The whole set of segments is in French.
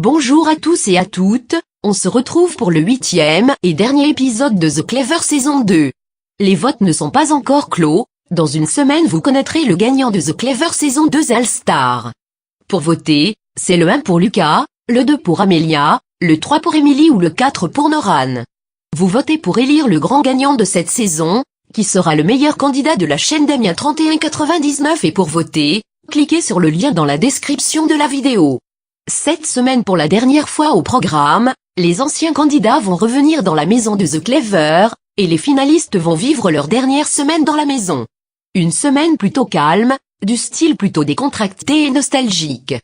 Bonjour à tous et à toutes, on se retrouve pour le 8e et dernier épisode de The Clever saison 2. Les votes ne sont pas encore clos, dans une semaine vous connaîtrez le gagnant de The Clever saison 2 All-Star. Pour voter, c'est le 1 pour Lucas, le 2 pour Amelia, le 3 pour Emily ou le 4 pour Noran. Vous votez pour élire le grand gagnant de cette saison, qui sera le meilleur candidat de la chaîne Damien 3199 et pour voter, cliquez sur le lien dans la description de la vidéo. Cette semaine pour la dernière fois au programme, les anciens candidats vont revenir dans la maison de The Clever, et les finalistes vont vivre leur dernière semaine dans la maison. Une semaine plutôt calme, du style plutôt décontracté et nostalgique.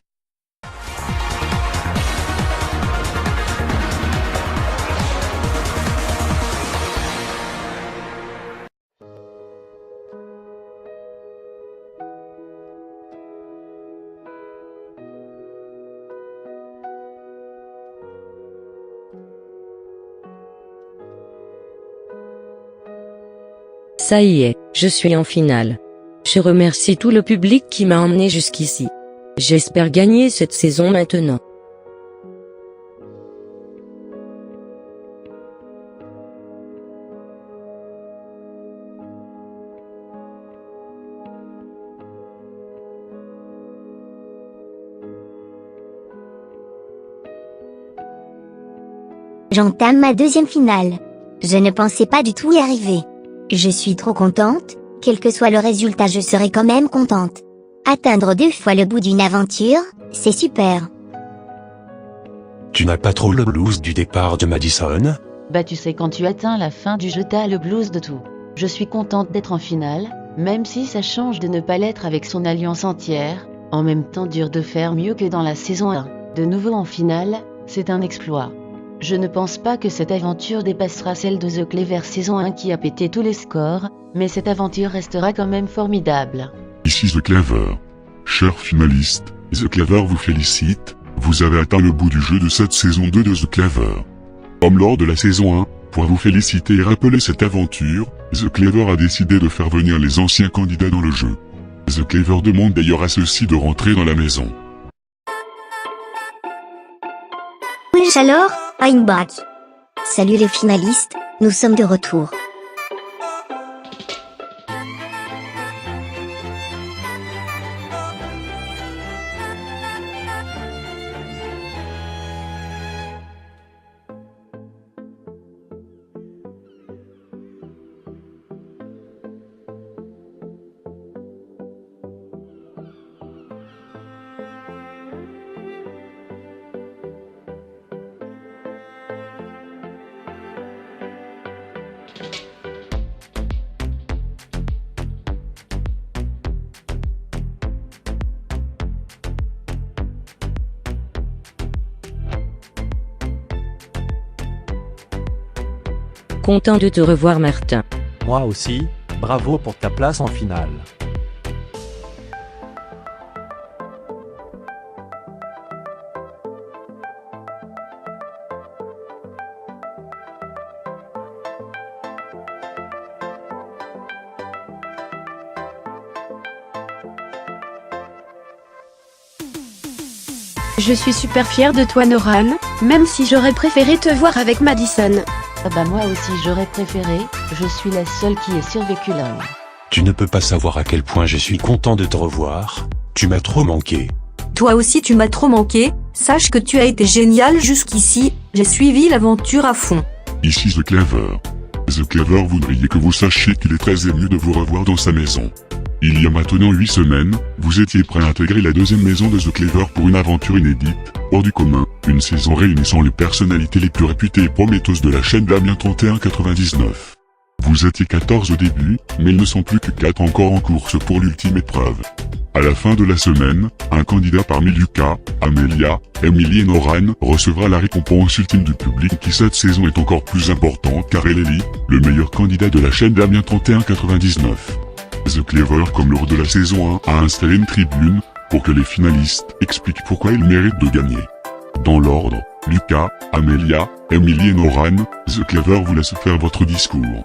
Ça y est, je suis en finale. Je remercie tout le public qui m'a emmené jusqu'ici. J'espère gagner cette saison maintenant. J'entame ma deuxième finale. Je ne pensais pas du tout y arriver. Je suis trop contente, quel que soit le résultat je serai quand même contente. Atteindre 2 fois le bout d'une aventure, c'est super. Tu n'as pas trop le blues du départ de Madison? Bah tu sais quand tu atteins la fin du jeu t'as le blues de tout. Je suis contente d'être en finale, même si ça change de ne pas l'être avec son alliance entière, en même temps dur de faire mieux que dans la saison 1. De nouveau en finale, c'est un exploit. Je ne pense pas que cette aventure dépassera celle de The Clever saison 1 qui a pété tous les scores, mais cette aventure restera quand même formidable. Ici The Clever. Chers finalistes, The Clever vous félicite, vous avez atteint le bout du jeu de cette saison 2 de The Clever. Comme lors de la saison 1, pour vous féliciter et rappeler cette aventure, The Clever a décidé de faire venir les anciens candidats dans le jeu. The Clever demande d'ailleurs à ceux-ci de rentrer dans la maison. Wesh alors, I'm back. Salut les finalistes, nous sommes de retour. Content de te revoir Martin. Moi aussi, bravo pour ta place en finale. Je suis super fière de toi Noran, même si j'aurais préféré te voir avec Madison. Ah bah moi aussi j'aurais préféré, je suis la seule qui ait survécu là. Tu ne peux pas savoir à quel point je suis content de te revoir, tu m'as trop manqué. Toi aussi tu m'as trop manqué, sache que tu as été génial jusqu'ici, j'ai suivi l'aventure à fond. Ici The Clever. The Clever voudriez que vous sachiez qu'il est très ému de vous revoir dans sa maison. Il y a maintenant 8 semaines, vous étiez prêt à intégrer la deuxième maison de The Clever pour une aventure inédite, hors du commun, une saison réunissant les personnalités les plus réputées et prometteuses de la chaîne Damien 3199. Vous étiez 14 au début, mais ils ne sont plus que 4 encore en course pour l'ultime épreuve. À la fin de la semaine, un candidat parmi Lucas, Amelia, Emily et Noran recevra la récompense ultime du public qui cette saison est encore plus importante car elle élit le meilleur candidat de la chaîne Damien 3199. The Clever comme lors de la saison 1 a installé une tribune pour que les finalistes expliquent pourquoi ils méritent de gagner. Dans l'ordre, Lucas, Amelia, Emily et Noran, The Clever vous laisse faire votre discours.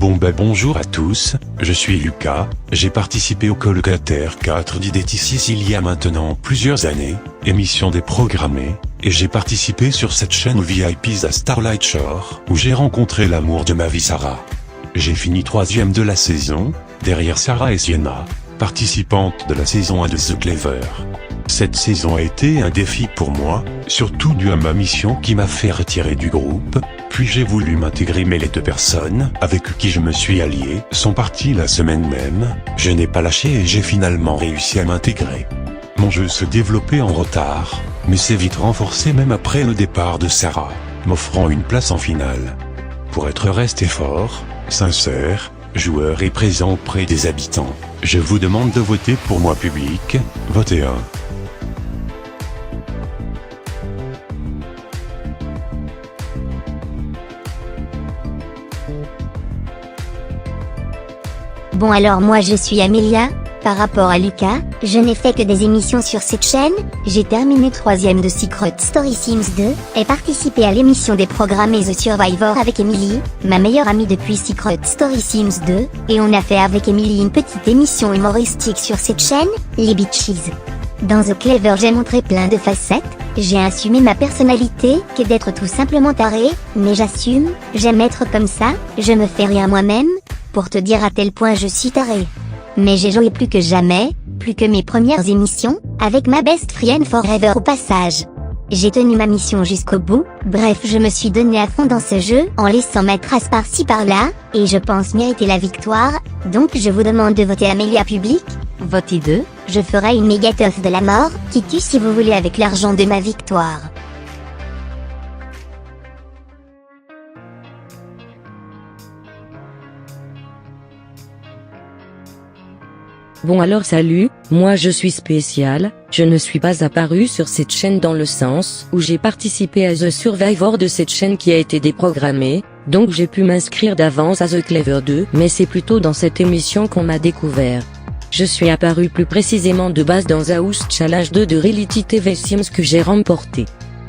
Bonjour à tous, je suis Lucas, j'ai participé au Colocataire 4 d'Idétis il y a maintenant plusieurs années, émission déprogrammée, et j'ai participé sur cette chaîne aux VIPs à Starlight Shore, où j'ai rencontré l'amour de ma vie Sarah. J'ai fini 3e de la saison, derrière Sarah et Sienna, participantes de la saison 1 de The Clever. Cette saison a été un défi pour moi, surtout dû à ma mission qui m'a fait retirer du groupe, puis j'ai voulu m'intégrer mais les 2 personnes avec qui je me suis allié sont parties la semaine même, je n'ai pas lâché et j'ai finalement réussi à m'intégrer. Mon jeu se développait en retard, mais s'est vite renforcé même après le départ de Sarah, m'offrant une place en finale. Pour être resté fort, sincère, joueur et présent auprès des habitants, je vous demande de voter pour moi public, votez 1. Bon alors moi je suis Amelia, par rapport à Lucas, je n'ai fait que des émissions sur cette chaîne, j'ai terminé 3e de Secret Story Sims 2, et participé à l'émission déprogrammée The Survivor avec Emily, ma meilleure amie depuis Secret Story Sims 2, et on a fait avec Emily une petite émission humoristique sur cette chaîne, les Bitches. Dans The Clever j'ai montré plein de facettes, j'ai assumé ma personnalité, que d'être tout simplement taré, mais j'assume, j'aime être comme ça, je me fais rien moi-même, pour te dire à tel point je suis taré. Mais j'ai joué plus que jamais, plus que mes premières émissions, avec ma best friend forever au passage. J'ai tenu ma mission jusqu'au bout, bref je me suis donné à fond dans ce jeu en laissant ma trace par-ci par-là, et je pense mériter la victoire, donc je vous demande de voter Amelia public, votez 2, je ferai une méga teuf de la mort, qui tue si vous voulez avec l'argent de ma victoire. Bon alors salut, moi je suis spécial, je ne suis pas apparu sur cette chaîne dans le sens où j'ai participé à The Survivor de cette chaîne qui a été déprogrammée, donc j'ai pu m'inscrire d'avance à The Clever 2, mais c'est plutôt dans cette émission qu'on m'a découvert. Je suis apparu plus précisément de base dans House Challenge 2 de Reality TV Sims que j'ai remporté.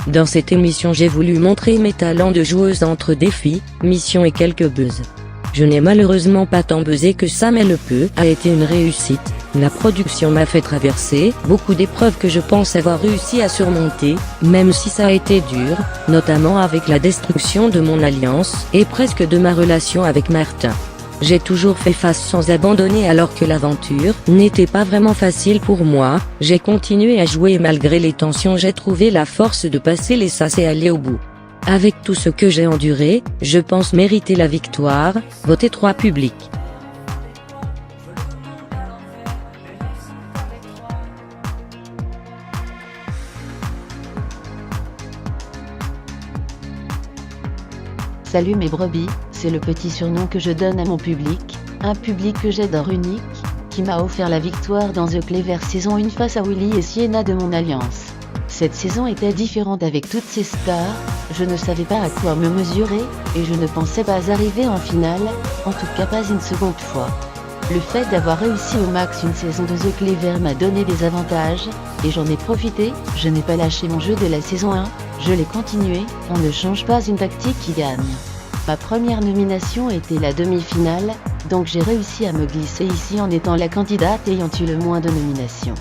Dans cette émission j'ai voulu montrer mes talents de joueuse entre défis, missions et quelques buzz. Je n'ai malheureusement pas tant buzzé que ça mais le peu a été une réussite, la production m'a fait traverser beaucoup d'épreuves que je pense avoir réussi à surmonter, même si ça a été dur, notamment avec la destruction de mon alliance et presque de ma relation avec Martin. J'ai toujours fait face sans abandonner alors que l'aventure n'était pas vraiment facile pour moi, j'ai continué à jouer et malgré les tensions j'ai trouvé la force de passer les sas et aller au bout. Avec tout ce que j'ai enduré, je pense mériter la victoire, votez 3 public. Salut mes brebis, c'est le petit surnom que je donne à mon public, un public que j'adore unique, qui m'a offert la victoire dans The Clever saison 1 face à Willy et Sienna de mon alliance. Cette saison était différente avec toutes ces stars, je ne savais pas à quoi me mesurer, et je ne pensais pas arriver en finale, en tout cas pas une seconde fois. Le fait d'avoir réussi au max une saison de The Clever m'a donné des avantages, et j'en ai profité, je n'ai pas lâché mon jeu de la saison 1, je l'ai continué, on ne change pas une tactique qui gagne. Ma première nomination était la demi-finale, donc j'ai réussi à me glisser ici en étant la candidate ayant eu le moins de nominations.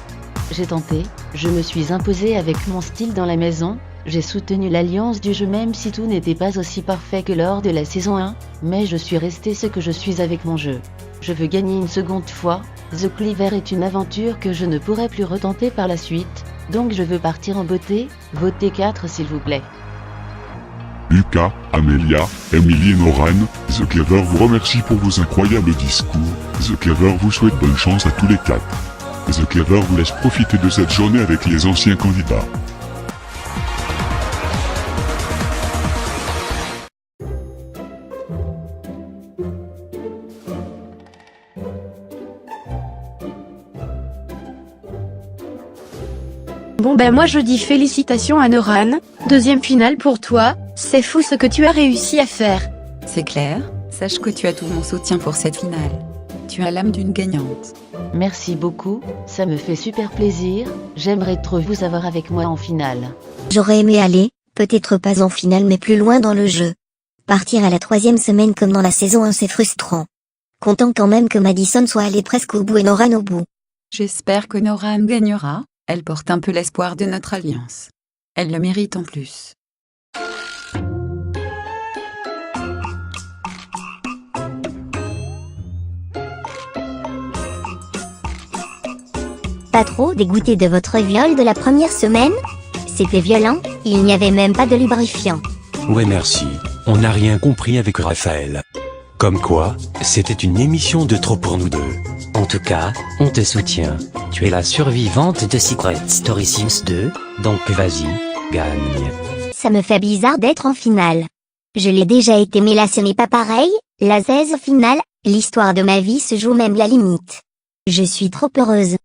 J'ai tenté, je me suis imposée avec mon style dans la maison, j'ai soutenu l'alliance du jeu même si tout n'était pas aussi parfait que lors de la saison 1, mais je suis resté ce que je suis avec mon jeu. Je veux gagner une seconde fois, The Clever est une aventure que je ne pourrai plus retenter par la suite, donc je veux partir en beauté, votez 4 s'il vous plaît. Lucas, Amelia, Emily et Noran, The Clever vous remercie pour vos incroyables discours, The Clever vous souhaite bonne chance à tous les 4. The Clever vous laisse profiter de cette journée avec les anciens candidats. Bon ben moi je dis félicitations à Noran, 2e finale pour toi, c'est fou ce que tu as réussi à faire. C'est clair, sache que tu as tout mon soutien pour cette finale. Tu as l'âme d'une gagnante. Merci beaucoup, ça me fait super plaisir, j'aimerais trop vous avoir avec moi en finale. J'aurais aimé aller, peut-être pas en finale mais plus loin dans le jeu. Partir à la 3e semaine comme dans la saison 1, c'est frustrant. Content quand même que Madison soit allée presque au bout et Noran au bout. J'espère que Noran gagnera, elle porte un peu l'espoir de notre alliance. Elle le mérite en plus. Pas trop dégoûté de votre viol de la première semaine? C'était violent, il n'y avait même pas de lubrifiant. Ouais merci, on n'a rien compris avec Raphaël. Comme quoi, c'était une émission de trop pour nous deux. En tout cas, on te soutient. Tu es la survivante de Secret Story Sims 2, donc vas-y, gagne. Ça me fait bizarre d'être en finale. Je l'ai déjà été mais là ce n'est pas pareil, la 16 finale, l'histoire de ma vie se joue même la limite. Je suis trop heureuse.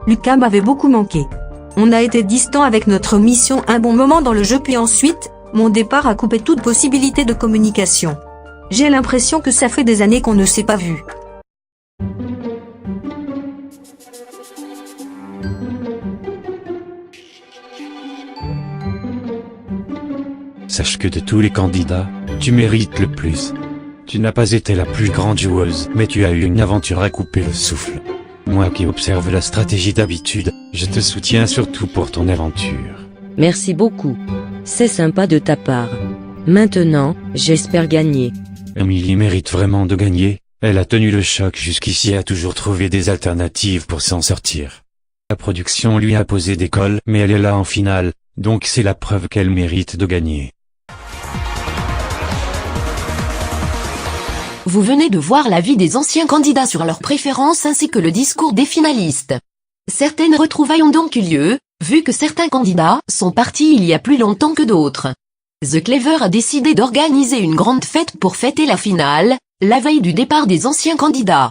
Lucas m'avait beaucoup manqué. On a été distant avec notre mission un bon moment dans le jeu puis ensuite, mon départ a coupé toute possibilité de communication. J'ai l'impression que ça fait des années qu'on ne s'est pas vu. Sache que de tous les candidats, tu mérites le plus. Tu n'as pas été la plus grande joueuse, mais tu as eu une aventure à couper le souffle. Moi qui observe la stratégie d'habitude, je te soutiens surtout pour ton aventure. Merci beaucoup. C'est sympa de ta part. Maintenant, j'espère gagner. Emily mérite vraiment de gagner, elle a tenu le choc jusqu'ici et a toujours trouvé des alternatives pour s'en sortir. La production lui a posé des cols, mais elle est là en finale, donc c'est la preuve qu'elle mérite de gagner. Vous venez de voir l'avis des anciens candidats sur leurs préférences ainsi que le discours des finalistes. Certaines retrouvailles ont donc eu lieu, vu que certains candidats sont partis il y a plus longtemps que d'autres. The Clever a décidé d'organiser une grande fête pour fêter la finale, la veille du départ des anciens candidats.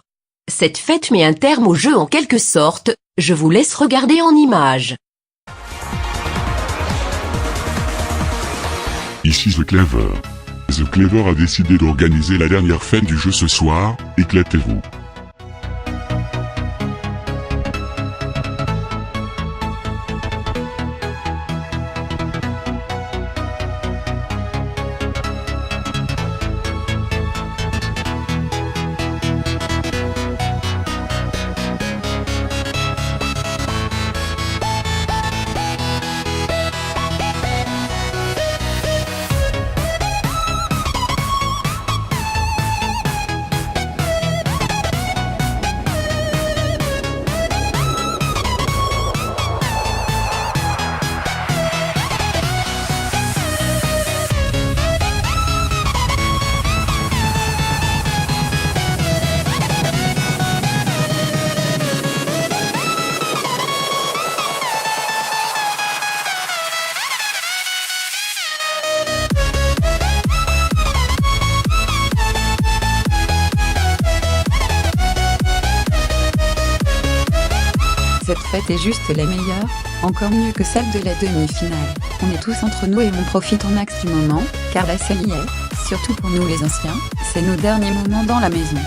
Cette fête met un terme au jeu en quelque sorte, je vous laisse regarder en images. Ici The Clever. The Clever a décidé d'organiser la dernière fête du jeu ce soir, éclatez-vous. Cette fête est juste la meilleure, encore mieux que celle de la demi-finale. On est tous entre nous et on profite au max du moment, car là ça y est, surtout pour nous les anciens, c'est nos derniers moments dans la maison.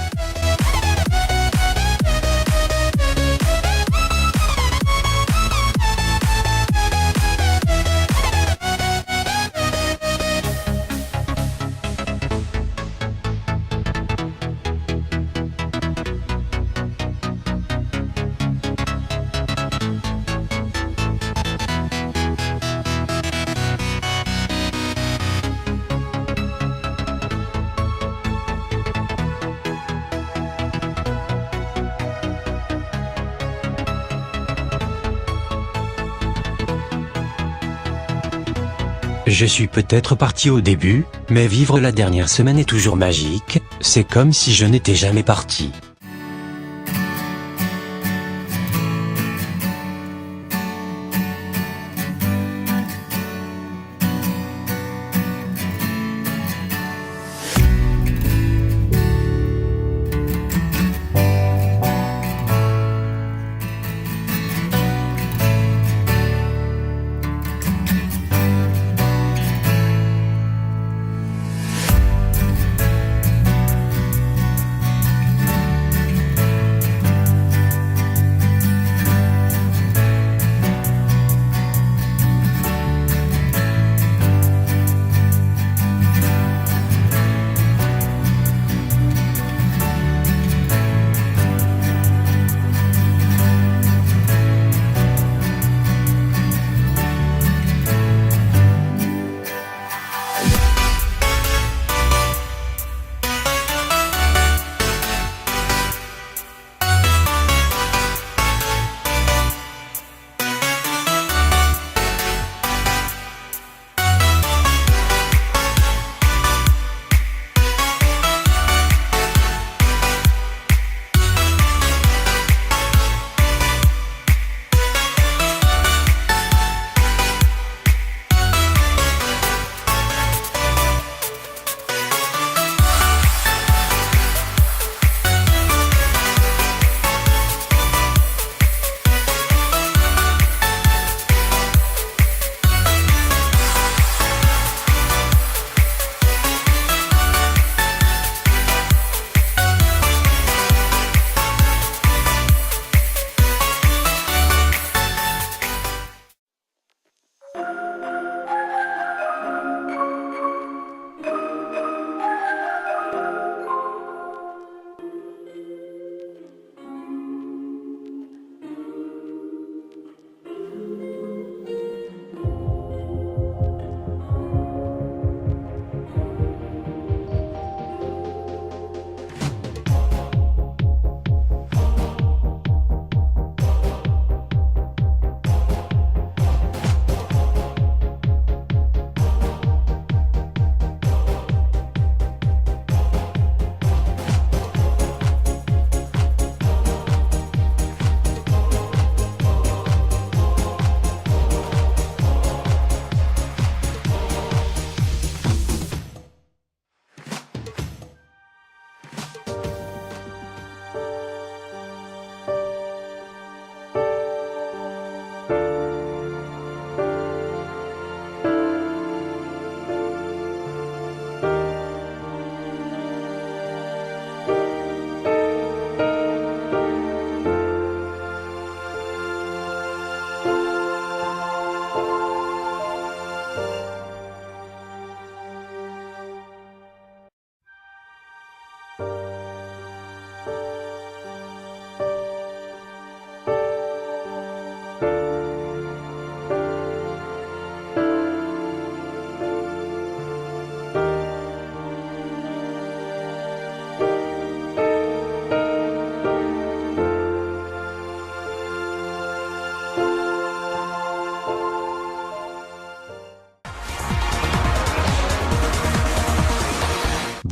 Je suis peut-être parti au début, mais vivre la dernière semaine est toujours magique, c'est comme si je n'étais jamais parti.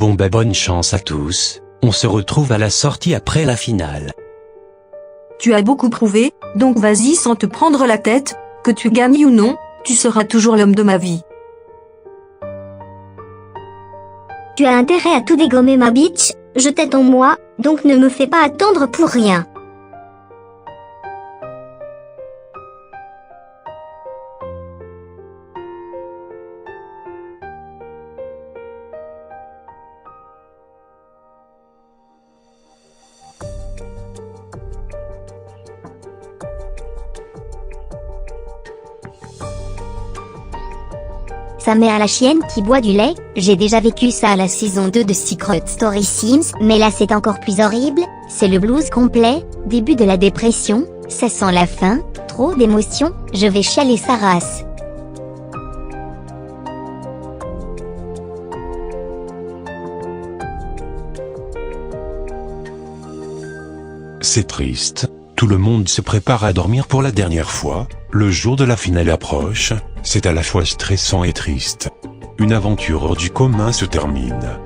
Bon bah bonne chance à tous, on se retrouve à la sortie après la finale. Tu as beaucoup prouvé, donc vas-y sans te prendre la tête, que tu gagnes ou non, tu seras toujours l'homme de ma vie. Tu as intérêt à tout dégommer ma bitch, je t'aide en moi, donc ne me fais pas attendre pour rien. Sa mère la chienne qui boit du lait, j'ai déjà vécu ça à la saison 2 de Secret Story Sims, mais là c'est encore plus horrible, c'est le blues complet, début de la dépression, ça sent la fin, trop d'émotions, je vais chialer sa race. C'est triste, tout le monde se prépare à dormir pour la dernière fois, le jour de la finale approche, c'est à la fois stressant et triste. Une aventure hors du commun se termine.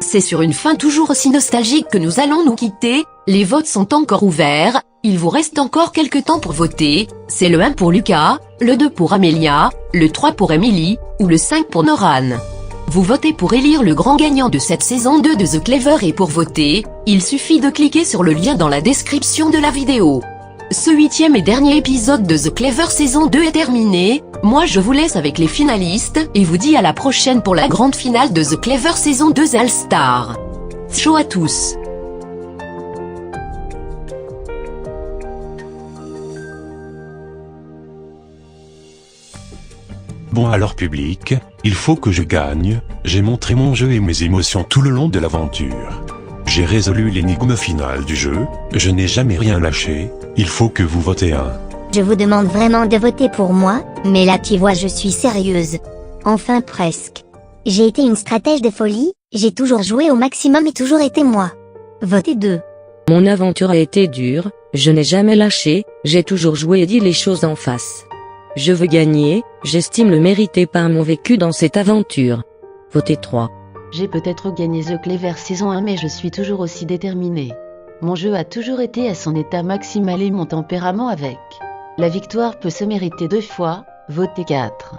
C'est sur une fin toujours aussi nostalgique que nous allons nous quitter, les votes sont encore ouverts, il vous reste encore quelques temps pour voter, c'est le 1 pour Lucas, le 2 pour Amelia, le 3 pour Emily, ou le 5 pour Noran. Vous votez pour élire le grand gagnant de cette saison 2 de The Clever et pour voter, il suffit de cliquer sur le lien dans la description de la vidéo. Ce 8e et dernier épisode de The Clever saison 2 est terminé, moi je vous laisse avec les finalistes, et vous dis à la prochaine pour la grande finale de The Clever saison 2 All Star. Ciao à tous. Bon alors public, il faut que je gagne, j'ai montré mon jeu et mes émotions tout le long de l'aventure. J'ai résolu l'énigme finale du jeu, je n'ai jamais rien lâché, il faut que vous votez un. Je vous demande vraiment de voter pour moi, mais là tu vois je suis sérieuse. Enfin presque. J'ai été une stratège de folie, j'ai toujours joué au maximum et toujours été moi. Votez 2. Mon aventure a été dure, je n'ai jamais lâché, j'ai toujours joué et dit les choses en face. Je veux gagner, j'estime le mériter par mon vécu dans cette aventure. Votez 3. J'ai peut-être gagné The Clever saison 1 mais je suis toujours aussi déterminée. Mon jeu a toujours été à son état maximal et mon tempérament avec. La victoire peut se mériter 2 fois, votez 4.